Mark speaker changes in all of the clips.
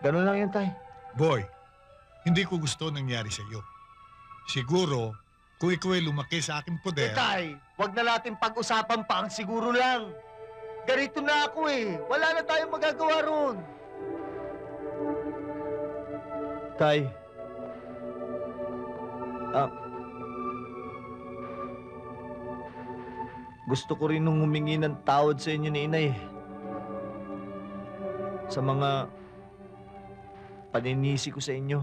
Speaker 1: Ganun lang yan, Tay.
Speaker 2: Boy, hindi ko gusto nangyari sa iyo. Siguro, kung ikaw ay lumaki sa aking poder...
Speaker 1: Tay, wag na natin pag-usapan pa ang siguro lang. Ganito na ako eh. Wala na tayong magagawa ron. Tay. Gusto ko rin nung humingi ng tawad sa inyo ni Inay. Sa mga paninisi ko sa inyo.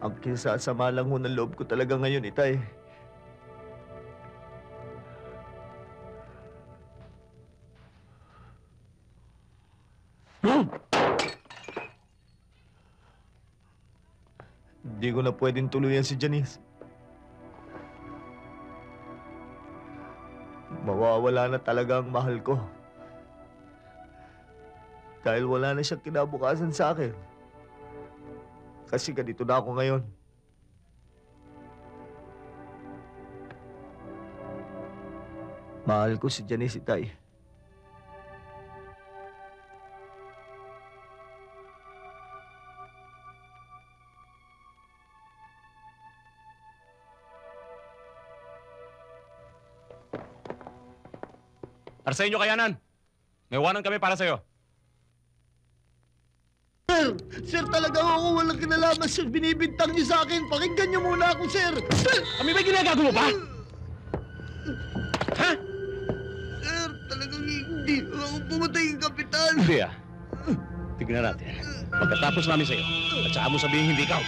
Speaker 1: Ang kinasasama lang ho ng loob ko talaga ngayon, Itay. Hindi ko na pwedeng tuluyan si Janice. Mawawala na talaga ang mahal ko. Dahil wala na siyang kinabukasan sa akin. Kasi ganito na ako ngayon. Mahal ko si Janice, Itay.
Speaker 3: Arsenio Kayanan, may iwanan kami para sa'yo.
Speaker 1: Sir! Sir, talaga ako walang kinalaman, sir. Binibintang niyo sa akin. Pakinggan niyo muna ako, sir. Sir!
Speaker 3: Kami ba ginagago mo pa? Ha?
Speaker 1: Sir, talagang hindi ako pumatay ng kapitan.
Speaker 3: Hindi ah. Tignan natin. Pagkatapos namin sa'yo, at saka mo sabihin hindi ikaw.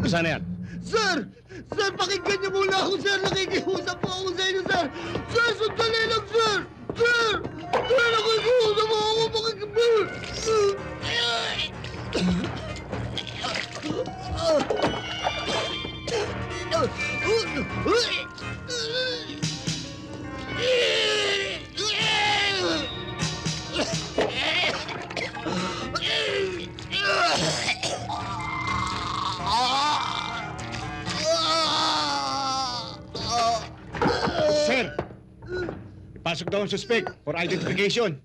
Speaker 3: Umpisa na yan.
Speaker 1: Sir! Sir, pakinggan niyo muna ako, sir. Nakikiusap po ako sa inyo, sir. Sir, sandali lang, sir. Sir! Sir, nakikiusap po ako. Pakinggan.
Speaker 3: Sir! Ipasok daw ang suspect for identification.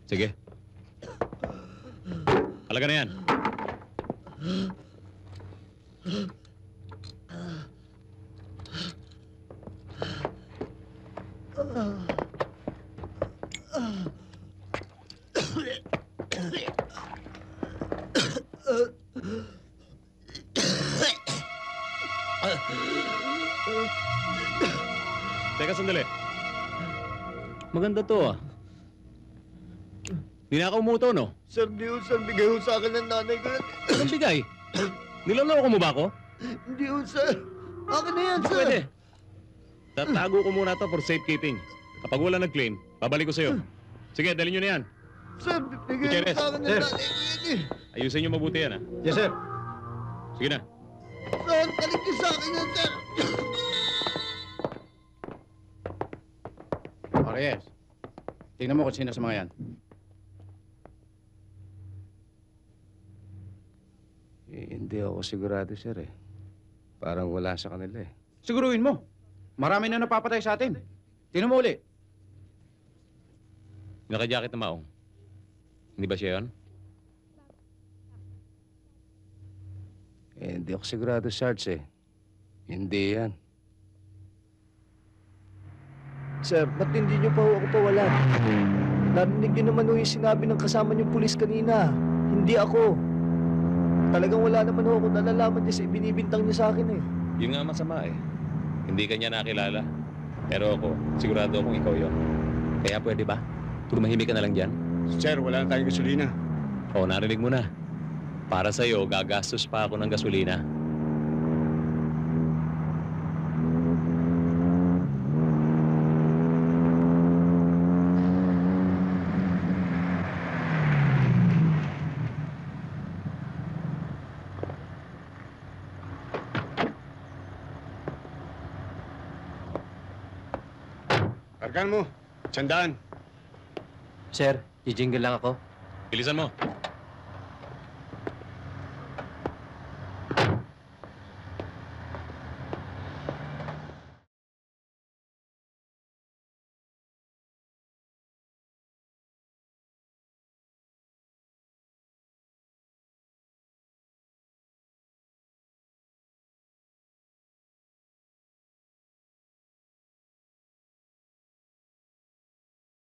Speaker 3: Sige. Halaga na yan. Teka, sandali. Maganda to ah. Ninakaw mo ito, no?
Speaker 1: Sir, di ho, sir. Bigay ho sa akin ng nanay ko.
Speaker 3: Anong bigay? Niloloko mo ba ako?
Speaker 1: Hindi ho, sir. Akin na yan, sir.
Speaker 3: Pwede. Tatago ko muna to for safekeeping. Kapag wala nag-claim, babalik ko sa'yo. Sige, dalhin nyo na yan.
Speaker 1: Sir, bigay ho
Speaker 3: Gutierrez,
Speaker 1: sa akin ng
Speaker 3: sir.
Speaker 1: nanay ko yan eh.
Speaker 3: Ayusin nyo mabuti yan, ha?
Speaker 4: Yes, sir.
Speaker 3: Sige na.
Speaker 1: Sir, balik niyo sa akin yan, sir.
Speaker 4: Reyes, tingnan mo kung sino sa mga yan.
Speaker 5: Hindi ako sigurado, sir, eh. Parang wala sa kanila, eh.
Speaker 4: Siguruhin mo. Marami na napapatay sa atin. Tingnan mo uli.
Speaker 3: Naka-jacket na maong. Hindi ba siya yun?
Speaker 5: Hindi ako sigurado, Sarge, eh. Hindi yan.
Speaker 1: Sir, ba't hindi niyo pa ho ako pawalan? Narinig niyo naman ho yung sinabi ng kasama niyong pulis kanina. Hindi ako. Talagang wala naman ho ako nalalaman niya sa ibinibintang niya sa akin eh.
Speaker 3: Yun nga masama, eh. Hindi ka niya nakilala. Pero ako, sigurado akong ikaw yun. Kaya pwede ba? Tumahimik ka na lang dyan.
Speaker 4: Sir, wala na tayong gasolina.
Speaker 3: Oo, narinig mo na. Para sa'yo, gagastos pa ako ng gasolina.
Speaker 4: Kargan mo. Sandaan.
Speaker 6: Sir, jijingle lang ako.
Speaker 3: Bilisan mo.